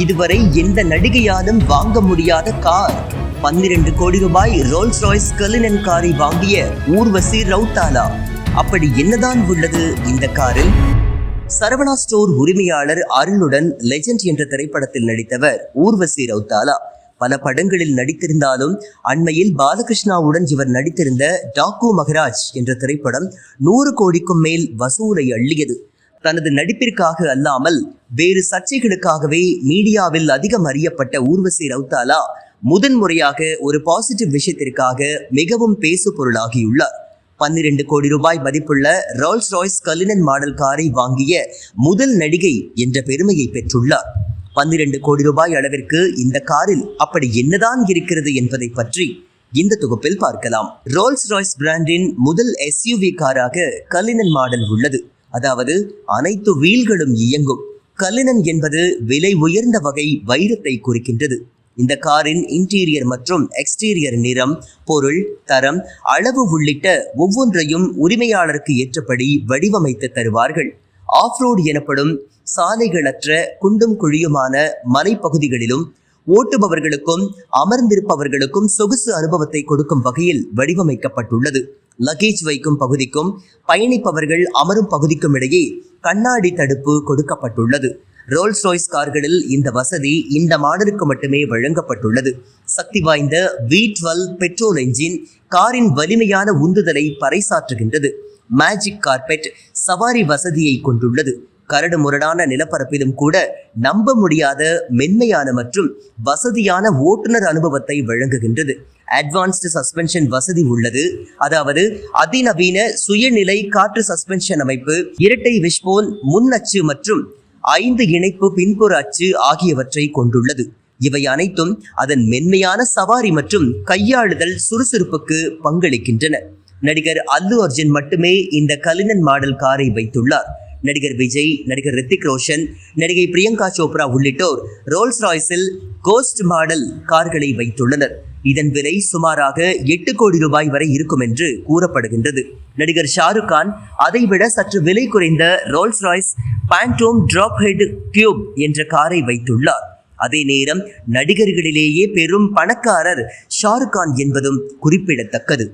இதுவரை எந்த நடிகையாலும் வாங்க முடியாத கார். 12 கோடி ரூபாய் ரோல்ஸ் ராய்ஸ் கலினன் காரை வாங்கிய ஊர்வசி ரவுத்தாலா. அப்படி என்னதான் உள்ளது இந்த காரில்? சரவணா ஸ்டோர் உரிமையாளர் அருளுடன் லெஜெண்ட் என்ற திரைப்படத்தில் நடித்தவர் ஊர்வசி ரவுத்தாலா. பல படங்களில் நடித்திருந்தாலும் அண்மையில் பாலகிருஷ்ணாவுடன் இவர் நடித்திருந்த டாக்கு மகராஜ் என்ற திரைப்படம் 100 கோடிக்கும் மேல் வசூலை அள்ளியது. தனது நடிப்பிற்காக அல்லாமல் வேறு சர்ச்சைகளுக்காகவே மீடியாவில் அதிகம் அறியப்பட்ட ஊர்வசி ரவுத்தாலா முதன்முறையாக ஒரு பாசிட்டிவ் விஷயத்திற்காக மிகவும் பேசு பொருளாகியுள்ளார். 12 கோடி ரூபாய் மதிப்புள்ள ரோல்ஸ் ராய்ஸ் கலினன் மாடல் காரை வாங்கிய முதல் நடிகை என்ற பெருமையை பெற்றுள்ளார். 12 கோடி ரூபாய் அளவிற்கு இந்த காரில் அப்படி என்னதான் இருக்கிறது என்பதை பற்றி இந்த தொகுப்பில் பார்க்கலாம். ரோல்ஸ் ராய்ஸ் பிராண்டின் முதல் SUV காராக கலினன் மாடல் உள்ளது. அதாவது அனைத்து வீல்களும் இயங்கும். கலினன் என்பது விலை உயர்ந்த வகை வைரத்தை குறிக்கின்றது. இந்த காரின் இன்டீரியர் மற்றும் எக்ஸ்டீரியர் நிறம், பொருள், தரம், அளவு உள்ளிட்ட ஒவ்வொன்றையும் உரிமையாளருக்கு ஏற்றபடி வடிவமைத்து தருவார்கள். ஆஃப்ரோட் எனப்படும் சாலைகளற்ற குண்டும் குழியுமான மலைப்பகுதிகளிலும் ஓட்டுபவர்களுக்கும் அமர்ந்திருப்பவர்களுக்கும் சொகுசு அனுபவத்தை கொடுக்கும் வகையில் வடிவமைக்கப்பட்டுள்ளது. லக்கேஜ் வைக்கும் பகுதிக்கும் பயணிப்பவர்கள் அமரும் பகுதிக்கும் இடையே கண்ணாடி தடுப்பு கொடுக்கப்பட்டுள்ளது. ரோல்ஸ் ராய்ஸ் கார்களில் இந்த வசதி இந்த மாடலுக்கு மட்டுமே வழங்கப்பட்டுள்ளது. சக்தி வாய்ந்த V12 பெட்ரோல் என்ஜின் காரின் வலிமையான உந்துதலை பறைசாற்றுகின்றது. மேஜிக் கார்பெட் சவாரி வசதியை கொண்டுள்ளது. கரடு முரடான நிலப்பரப்பிலும் கூட நம்ப முடியாத மென்மையான மற்றும் வசதியான ஓட்டுநர் அனுபவத்தை வழங்குகின்றது. அட்வான்ஸ்டு சஸ்பென்ஷன் வசதி உள்ளது. அதாவது அதிநவீன சுயநிலை காற்று சஸ்பென்ஷன் அமைப்பு, இரட்டை விஷ்போன் முன் அச்சு மற்றும் 5 இணைப்பு பின்புற அச்சு ஆகியவற்றை கொண்டுள்ளது. இவை அனைத்தும் அதன் மென்மையான சவாரி மற்றும் கையாளுதல் சுறுசுறுப்புக்கு பங்களிக்கின்றன. நடிகர் அல்லு அர்ஜுன் மட்டுமே இந்த கலினன் மாடல் காரை வைத்துள்ளார். நடிகர் விஜய், நடிகர் ரித்திக் ரோஷன், நடிகை பிரியங்கா சோப்ரா உள்ளிட்டோர் ரோல்ஸ் ராய்ஸில் கோஸ்ட் மாடல் கார்களை வைத்துள்ளனர். இதன் விலை சுமாராக 8 கோடி ரூபாய் வரை இருக்கும் என்று கூறப்படுகின்றது. நடிகர் ஷாருக் கான் அதைவிட சற்று விலை குறைந்த Rolls Royce Phantom Drophead Coupe என்ற காரை வைத்துள்ளார். அதே நேரம் நடிகர்களிலேயே பெரும் பணக்காரர் ஷாருக் கான் என்பதும் குறிப்பிடத்தக்கது.